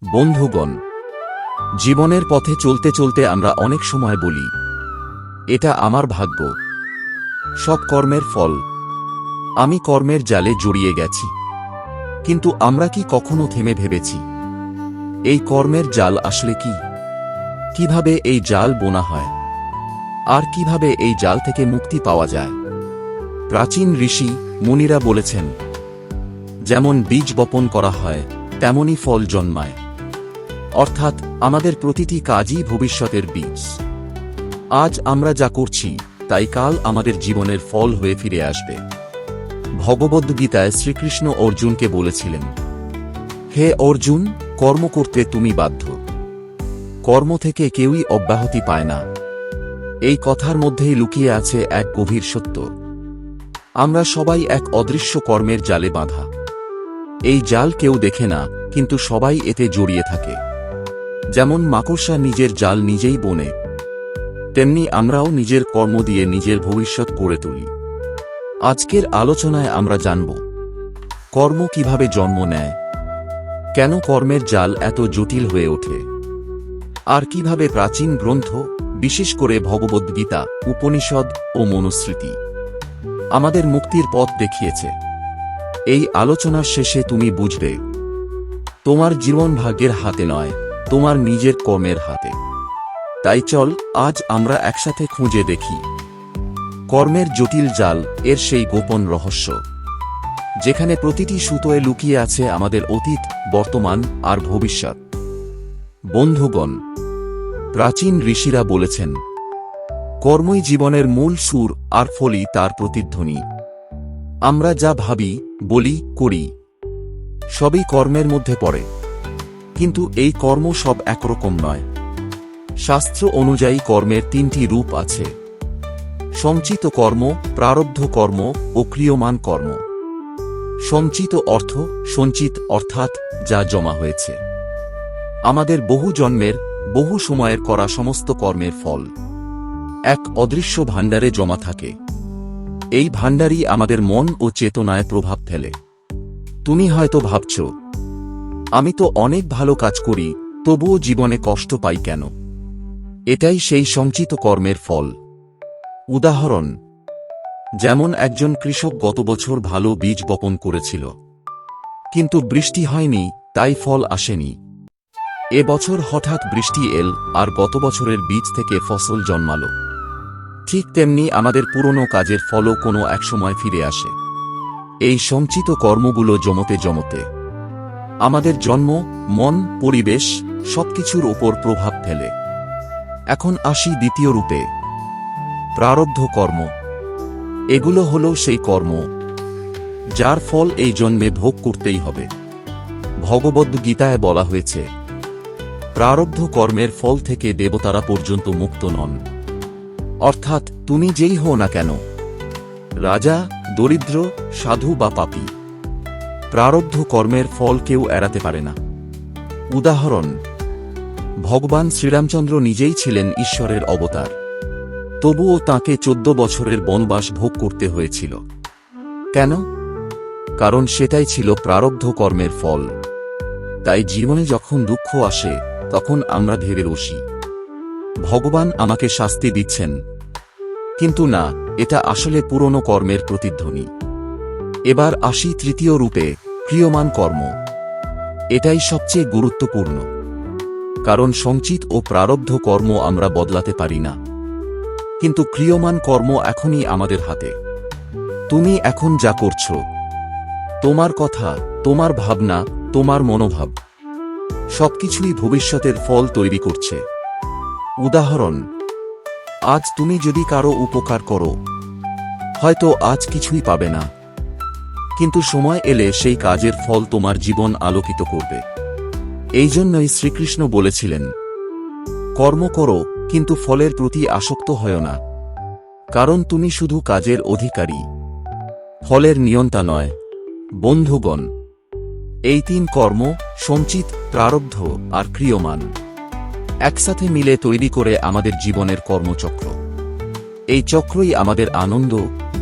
বন্ধুগণ, জীবনের পথে চলতে চলতে আমরা অনেক সময় বলি, এটা আমার ভাগ্য, সব কর্মের ফল, আমি কর্মের জালে জড়িয়ে গেছি। কিন্তু আমরা কি কখনো থেমে ভেবেছি, এই কর্মের জাল আসলে কি? কিভাবে এই জাল বোনা হয়, আর কিভাবে এই জাল থেকে মুক্তি পাওয়া যায়? প্রাচীন ঋষি মুনিরা বলেছেন, যেমন বীজ বপন করা হয় তেমনি ফল জন্মায়। অর্থাৎ আমাদের প্রতিটি কাজই ভবিষ্যতের বীজ। আজ আমরা যা করছি তাই কাল আমাদের জীবনের ফল হয়ে ফিরে আসবে। ভগবদ্গীতায় শ্রীকৃষ্ণ অর্জুনকে বলেছিলেন, হে অর্জুন, কর্ম করতে তুমি বাধ্য, কর্ম থেকে কেউই অব্যাহতি পায় না। এই কথার মধ্যেই লুকিয়ে আছে এক গভীর সত্য। আমরা সবাই এক অদৃশ্য কর্মের জালে বাঁধা। এই জাল কেউ দেখে না, কিন্তু সবাই এতে জড়িয়ে থাকে। যেমন মাকড়সা নিজের জাল নিজেই বোনে, তেমনি আমরাও নিজের কর্ম দিয়ে নিজের ভবিষ্যৎ গড়ে তুলি। আজকের আলোচনায় আমরা জানব, কর্ম কিভাবে জন্ম নেয়, কেন কর্মের জাল এত জটিল হয়ে ওঠে, আর কিভাবে প্রাচীন গ্রন্থ, বিশেষ করে ভগবদ্গীতা, উপনিষদ ও মনুস্মৃতি আমাদের মুক্তির পথ দেখিয়েছে। এই আলোচনার শেষে তুমি বুঝবে, তোমার জীবন ভাগ্যের হাতে নয়, তোমার নিজের কর্মের হাতে। তাই চল আজ আমরা একসাথে খুঁজে দেখি কর্মের জটিল জাল, এর সেই গোপন রহস্য, যেখানে প্রতিটি সুতোয় লুকিয়ে আছে আমাদের অতীত, বর্তমান আর ভবিষ্যৎ। বন্ধুগণ, প্রাচীন ঋষিরা বলেছেন, কর্মই জীবনের মূল সুর, আর ফলই তার প্রতিধ্বনি। আমরা যা ভাবি, বলি, করি, সবই কর্মের মধ্যে পড়ে। কিন্তু এই কর্ম সব একরকম নয়। শাস্ত্র অনুযায়ী কর্মের তিনটি রূপ আছে: সঞ্চিত কর্ম, প্রারব্ধ কর্ম ও ক্রিয়মান কর্ম। সঞ্চিত অর্থ সঞ্চিত, অর্থাৎ যা জমা হয়েছে, আমাদের বহু জন্মের, বহু সময়ের করা সমস্ত কর্মের ফল এক অদৃশ্য ভাণ্ডারে জমা থাকে। এই ভাণ্ডারই আমাদের মন ও চেতনায় প্রভাব ফেলে। তুমি হয়তো ভাবছ, আমি তো অনেক ভালো কাজ করি, তবুও জীবনে কষ্ট পাই কেন? এটাই সেই সঞ্চিত কর্মের ফল। উদাহরণ, যেমন একজন কৃষক গত বছর ভালো বীজ বপন করেছিল, কিন্তু বৃষ্টি হয়নি, তাই ফল আসেনি। এবছর হঠাৎ বৃষ্টি এল, আর গত বছরের বীজ থেকে ফসল জন্মালো। ঠিক তেমনি আমাদের পুরনো কাজের ফলও কোনো একসময় ফিরে আসে। এই সঞ্চিত কর্মগুলো জমতে জমতে আমাদের জন্ম, মন, পরিবেশ সবকিছুর ওপর প্রভাব ফেলে। এখন আসি দ্বিতীয় রূপে, প্রারব্ধ কর্ম। এগুলো হলো সেই কর্ম যার ফল এই জন্মে ভোগ করতেই হবে। ভগবদ্গীতায় বলা হয়েছে, প্রারব্ধ কর্মের ফল থেকে দেবতারা পর্যন্ত মুক্ত নন। অর্থাৎ তুমি যেই হও না কেন, রাজা, দরিদ্র, সাধু বা পাপী, প্রারব্ধ কর্মের ফল কেউ এড়াতে পারে না। উদাহরণ, ভগবান শ্রীরামচন্দ্র নিজেই ছিলেন ঈশ্বরের অবতার, তবুও তাঁকে 14 বছরের বনবাস ভোগ করতে হয়েছিল। কেন? কারণ সেটাই ছিল প্রারব্ধ কর্মের ফল। তাই জীবনে যখন দুঃখ আসে, তখন আমরা ভেবে বসি, ভগবান আমাকে শাস্তি দিচ্ছেন। কিন্তু না, এটা আসলে পুরনো কর্মের প্রতিধ্বনি। এবার আসি তৃতীয় রূপে, ক্রিয়মান কর্ম। এটাই সবচেয়ে গুরুত্বপূর্ণ, কারণ সঞ্চিত ও প্রারব্ধ কর্ম আমরা বদলাতে পারি না, কিন্তু ক্রিয়মান কর্ম এখনই আমাদের হাতে। তুমি এখন যা করছো, তোমার কথা, তোমার ভাবনা, তোমার মনোভাব, সবকিছুই ভবিষ্যতের ফল তৈরি করছে। উদাহরণ, আজ তুমি যদি কারো উপকার করো, হয়তো আজ কিছুই পাবে না, কিন্তু সময় এলে সেই কাজের ফল তোমার জীবন আলোকিত করবে। এই জন্যই শ্রীকৃষ্ণ বলেছিলেন, কর্ম করো, কিন্তু ফলের প্রতি আসক্ত হয়ো না, কারণ তুমি শুধু কাজের অধিকারী, ফলের নিয়ন্তা নয়। বন্ধুগণ, এই তিন কর্ম, সঞ্চিত, প্রারব্ধ আর ক্রিয়মান, একসাথে মিলে তৈরি করে আমাদের জীবনের কর্মচক্র। এই চক্রই আমাদের আনন্দ,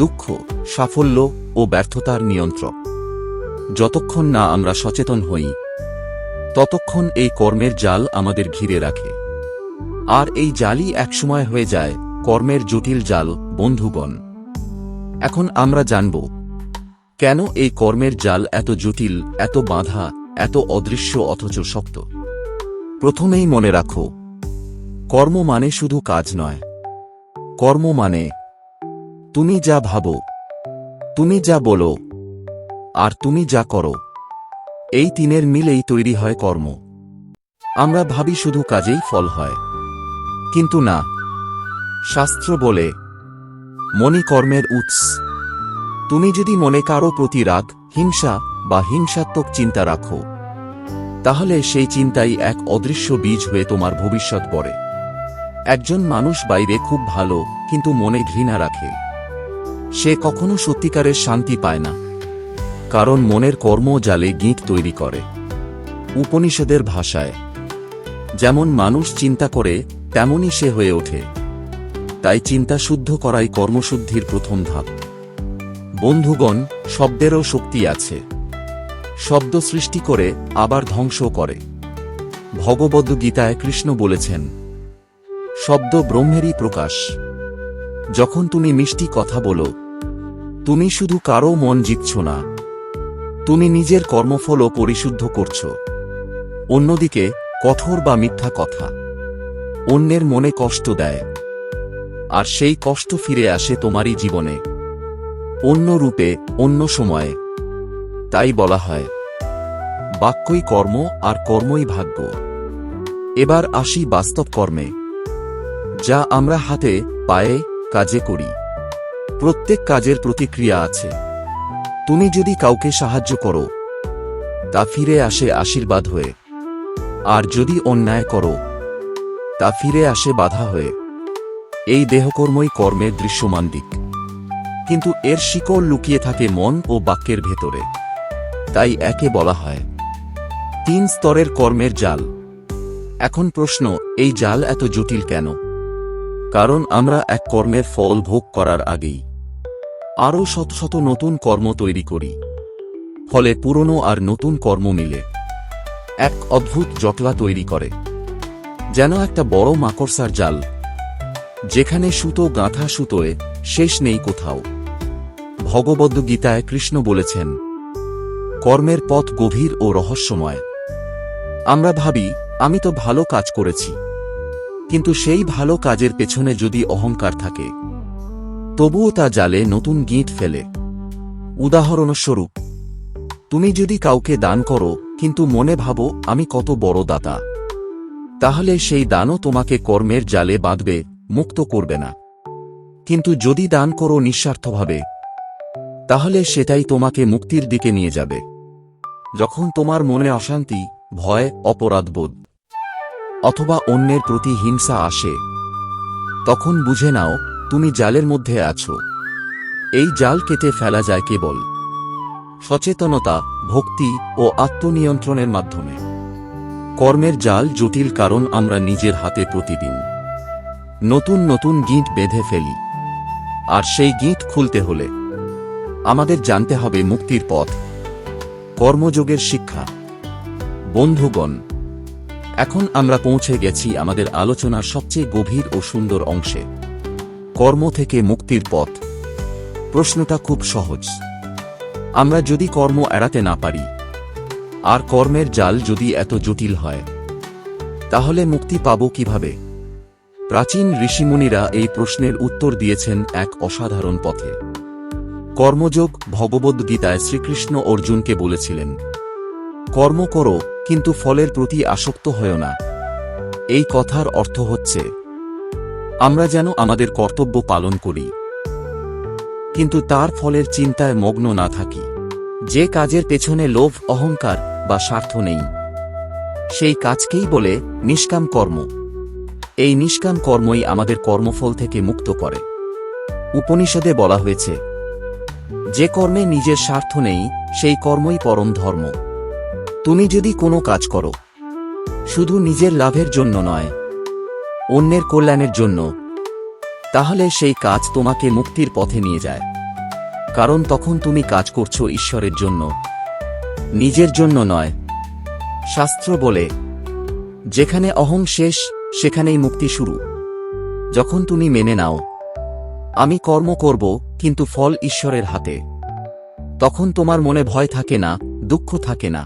দুঃখ, সাফল্য ও ব্যর্থতার নিয়ন্ত্রক। যতক্ষণ না আমরা সচেতন হই, ততক্ষণ এই কর্মের জাল আমাদের ঘিরে রাখে। আর এই জালই একসময় হয়ে যায় কর্মের জটিল জাল। বন্ধুগণ, এখন আমরা জানব কেন এই কর্মের জাল এত জটিল, এত বাঁধা, এত অদৃশ্য অথচ শক্ত। প্রথমেই মনে রাখো, কর্ম মানে শুধু কাজ নয়। কর্ম মানে তুমি যা ভাবো, তুমি যা বলো, আর তুমি যা করো। এই তিনের মিলেই তৈরি হয় কর্ম। আমরা ভাবি শুধু কাজেই ফল হয়, কিন্তু না। শাস্ত্র বলে মনই কর্মের উৎস। তুমি যদি মনে কারো প্রতি রাগ, হিংসা বা হিংসাত্মক চিন্তা রাখো, তাহলে সেই চিন্তাই এক অদৃশ্য বীজ হয়ে তোমার ভবিষ্যৎ গড়ে। একজন মানুষ বাইরে খুব ভালো, কিন্তু মনে ঘৃণা রাখে, সে কখনো সত্যিকারের শান্তি পায় না, কারণ মনের কর্ম জালে গিঁট তৈরি করে। উপনিষদের ভাষায়, যেমন মানুষ চিন্তা করে তেমনই সে হয়ে ওঠে। তাই চিন্তা শুদ্ধ করাই কর্মশুদ্ধির প্রথম ধাপ। বন্ধুগণ, শব্দেরও শক্তি আছে। শব্দ সৃষ্টি করে আবার ধ্বংস করে। ভগবদ্গীতায় কৃষ্ণ বলেছেন, শব্দ ব্রহ্মেরই প্রকাশ। যখন তুমি মিষ্টি কথা বলো, তুমি শুধু কারো মন জিতছ না, তুমি নিজের কর্মফলও পরিশুদ্ধ করছ। অন্যদিকে কঠোর বা মিথ্যা কথা অন্যের মনে কষ্ট দেয়, আর সেই কষ্ট ফিরে আসে তোমারই জীবনে, অন্য রূপে, অন্য সময়ে। তাই বলা হয়, বাক্যই কর্ম আর কর্মই ভাগ্য। এবার আসি বাস্তব কর্মে, যা আমরা হাতে, পায়ে, কাজে করি। প্রত্যেক কাজের প্রতিক্রিয়া আছে। তুমি যদি কাউকে সাহায্য করো, তা ফিরে আসে আশীর্বাদ হয়ে। আর যদি অন্যায় করো, তা ফিরে আসে বাধা হয়ে। এই দেহকর্মই কর্মের দৃশ্যমান দিক, কিন্তু এর শিকড় লুকিয়ে থাকে মন ও বাক্যের ভেতরে। তাই একে বলা হয় 3 স্তরের কর্মের জাল। এখন প্রশ্ন, এই জাল এত জটিল কেন? কারণ আমরা এক কর্মের ফল ভোগ করার আগেই আরও শত শত নতুন কর্ম তৈরি করি। ফলে পুরনো আর নতুন কর্ম মিলে এক অদ্ভুত জটলা তৈরি করে, যেন একটা বড় মাকড়সার জাল, যেখানে সুতো গাঁথা সুতোয় শেষ নেই কোথাও। ভগবদ্গীতায় কৃষ্ণ বলেছেন, কর্মের পথ গভীর ও রহস্যময়। আমরা ভাবি, আমি তো ভালো কাজ করেছি, কিন্তু সেই ভালো কাজের পেছনে যদি অহংকার থাকে, তবুও তা জালে নতুন গিঁট ফেলে। উদাহরণস্বরূপ, তুমি যদি কাউকে দান করো, কিন্তু মনে ভাবো আমি কত বড় দাতা, তাহলে সেই দানও তোমাকে কর্মের জালে বাঁধবে, মুক্ত করবে না। কিন্তু যদি দান করো নিঃস্বার্থভাবে, তাহলে সেটাই তোমাকে মুক্তির দিকে নিয়ে যাবে। যখন তোমার মনে অশান্তি, ভয়, অপরাধবোধ অথবা অন্যের প্রতি হিংসা আসে, তখন বুঝে নাও তুমি জালের মধ্যে আছো। এই জাল কেটে ফেলা যায় কেবল সচেতনতা, ভক্তি ও আত্মনিয়ন্ত্রণের মাধ্যমে। কর্মের জাল জটিল কারণ আমরা নিজের হাতে প্রতিদিন নতুন নতুন গিঁট বেঁধে ফেলি। আর সেই গিঁট খুলতে হলে আমাদের জানতে হবে মুক্তির পথ, কর্মযোগের শিক্ষা। বন্ধুগণ, এখন আমরা পৌঁছে গেছি আমাদের আলোচনার সবচেয়ে গভীর ও সুন্দর অংশে, কর্ম থেকে মুক্তির পথ। প্রশ্নটা খুব সহজ। আমরা যদি কর্ম এড়াতে না পারি, আর কর্মের জাল যদি এত জটিল হয়, তাহলে মুক্তি পাব কিভাবে? প্রাচীন ঋষিমুনিরা এই প্রশ্নের উত্তর দিয়েছেন এক অসাধারণ পথে। কর্মযোগ। ভগবদ্গীতায় শ্রীকৃষ্ণ অর্জুনকে বলেছিলেন, কর্ম করো, কিন্তু ফলের প্রতি আসক্ত হয়ো না। এই কথার অর্থ হচ্ছে, আমরা যেন আমাদের কর্তব্য পালন করি, কিন্তু তার ফলের চিন্তায় মগ্ন না থাকি। যে কাজের পেছনে লোভ, অহংকার বা স্বার্থ নেই, সেই কাজকেই বলে নিষ্কাম কর্ম। এই নিষ্কাম কর্মই আমাদের কর্মফল থেকে মুক্ত করে। উপনিষদে বলা হয়েছে, যে কর্মে নিজের স্বার্থ নেই, সেই কর্মই পরম ধর্ম। তুমি যদি কোনো কাজ করো শুধু নিজের লাভের জন্য নয়, অন্যের কল্যাণের জন্য, তাহলে সেই কাজ তোমাকে মুক্তির পথে নিয়ে যায়। কারণ তখন তুমি কাজ করছো ঈশ্বরের জন্য, নিজের জন্য নয়। শাস্ত্র বলে, যেখানে অহং শেষ সেখানেই মুক্তি শুরু। যখন তুমি মেনে নাও, আমি কর্ম করব কিন্তু ফল ঈশ্বরের হাতে, তখন তোমার মনে ভয় থাকে না, দুঃখ থাকে না।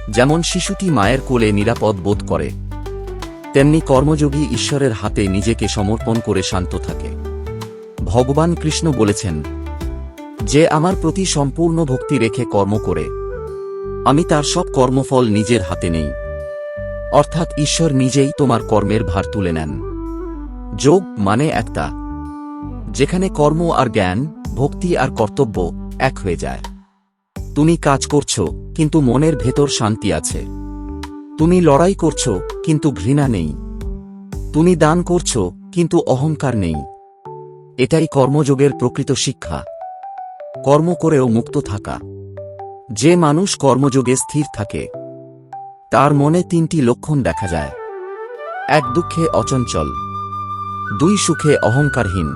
যেমন শিশুটি মায়ের কোলে নিরাপদ বোধ করে, তেমনি কর্মযোগী ঈশ্বরের হাতে নিজেকে সমর্পণ করে শান্ত থাকে। ভগবান কৃষ্ণ বলেছেন, যে আমার প্রতি সম্পূর্ণ ভক্তি রেখে কর্ম করে, আমি তার সব কর্মফল নিজের হাতে নেই। অর্থাৎ ঈশ্বর নিজেই তোমার কর্মের ভার তুলে নেন। যোগ মানে একটা, যেখানে কর্ম আর জ্ঞান, ভক্তি আর কর্তব্য এক হয়ে যায়। তুমি কাজ করছো কিন্তু মনের ভেতর শান্তি আছে। তুমি লড়াই করছো কিন্তু ঘৃণা নেই। তুমি দান করছো কিন্তু অহংকার নেই। এটাই কর্মযোগের প্রকৃত শিক্ষা। কর্ম করেও মুক্ত থাকা। যে মানুষ কর্মযোগে স্থির থাকে, তার মনে তিনটি লক্ষণ দেখা যায়। 1 দুঃখে অচঞ্চল, 2 সুখে অহংকারহীন,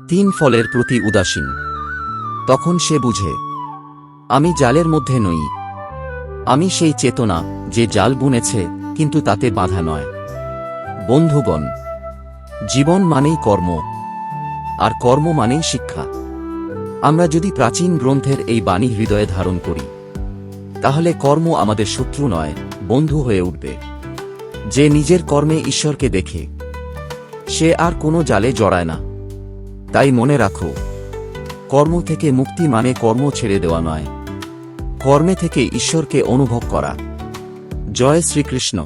3 ফলের প্রতি উদাসীন। তখন সে বুঝে, আমি জালের মধ্যে নই। আমি সেই চেতনা যে জাল বুনেছে কিন্তু তাতে বাধা নয়। বন্ধুগণ, জীবন মানেই কর্ম, আর কর্ম মানেই শিক্ষা। আমরা যদি প্রাচীন গ্রন্থের এই বাণী হৃদয়ে ধারণ করি, তাহলে কর্ম আমাদের শত্রু নয়, বন্ধু হয়ে উঠবে। যে নিজের কর্মে ঈশ্বরকে দেখে, সে আর কোনো জালে জড়ায় না। তাই মনে রাখো, কর্ম থেকে মুক্তি মানে কর্ম ছেড়ে দেওয়া নয়, কর্মে থেকে ঈশ্বরকে অনুভব করা। জয় শ্রীকৃষ্ণ।